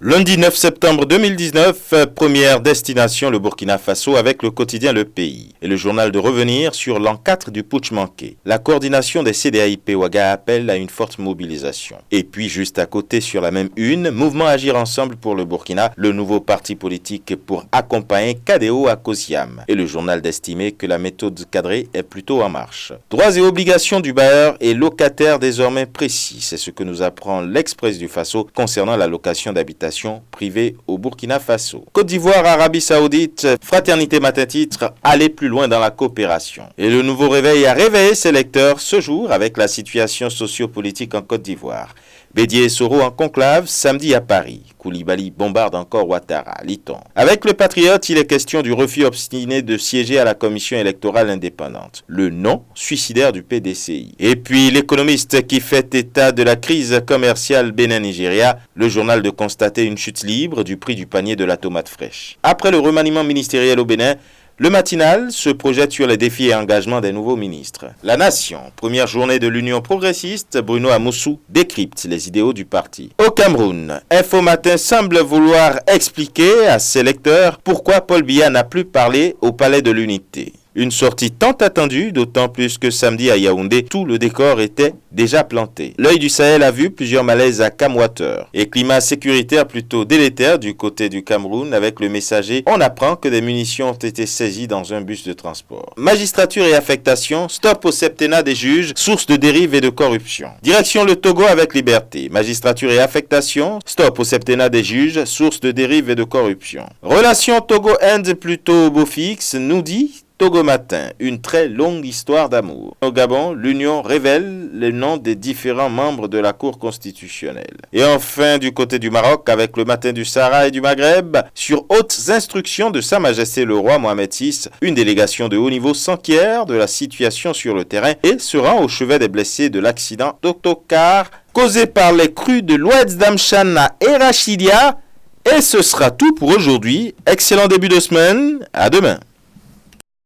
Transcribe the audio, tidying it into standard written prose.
Lundi 9 septembre 2019, première destination le Burkina Faso avec le quotidien Le Pays et le journal de revenir sur l'an 4 du putsch manqué. La coordination des CDAIP Ouaga appelle à une forte mobilisation. Et puis juste à côté sur la même une, mouvement Agir Ensemble pour le Burkina, le nouveau parti politique pour accompagner KDO à Kosiam. Et le journal d'estimer que la méthode cadrée est plutôt en marche. Droits et obligations du bailleur et locataire désormais précis, c'est ce que nous apprend l'Express du Faso concernant la location d'habitation privée au Burkina Faso. Côte d'Ivoire, Arabie Saoudite, Fraternité Matin-Titre, aller plus loin dans la coopération. Et le nouveau réveil a réveillé ses lecteurs ce jour avec la situation sociopolitique en Côte d'Ivoire. Bédier et Soro en conclave samedi à Paris. Koulibaly bombarde encore Ouattara, lit-on. Avec le Patriote, il est question du refus obstiné de siéger à la commission électorale indépendante. Le non suicidaire du PDCI. Et puis l'économiste qui fait état de la crise commerciale Bénin-Nigeria, le journal de constater une chute libre du prix du panier de la tomate fraîche. Après le remaniement ministériel au Bénin, le matinal se projette sur les défis et engagements des nouveaux ministres. La Nation, première journée de l'Union progressiste, Bruno Amoussou décrypte les idéaux du parti. Au Cameroun, Info Matin semble vouloir expliquer à ses lecteurs pourquoi Paul Biya n'a plus parlé au Palais de l'Unité. Une sortie tant attendue, d'autant plus que samedi à Yaoundé, tout le décor était déjà planté. L'œil du Sahel a vu plusieurs malaises à Camwater et climat sécuritaire plutôt délétère du côté du Cameroun avec le messager « On apprend que des munitions ont été saisies dans un bus de transport ». Magistrature et affectation, stop au septennat des juges, source de dérive et de corruption. Direction le Togo avec liberté. Magistrature et affectation, stop au septennat des juges, source de dérive et de corruption. Relation Togo-Inde plutôt beau fixe, nous dit Togo Matin, une très longue histoire d'amour. Au Gabon, l'Union révèle les noms des différents membres de la Cour constitutionnelle. Et enfin, du côté du Maroc, avec le Matin du Sahara et du Maghreb, sur hautes instructions de Sa Majesté le Roi Mohamed VI, une délégation de haut niveau s'enquiert de la situation sur le terrain et se rend au chevet des blessés de l'accident d'autocar causé par les crues de l'Oued Damchana et Rachidia. Et ce sera tout pour aujourd'hui. Excellent début de semaine. À demain.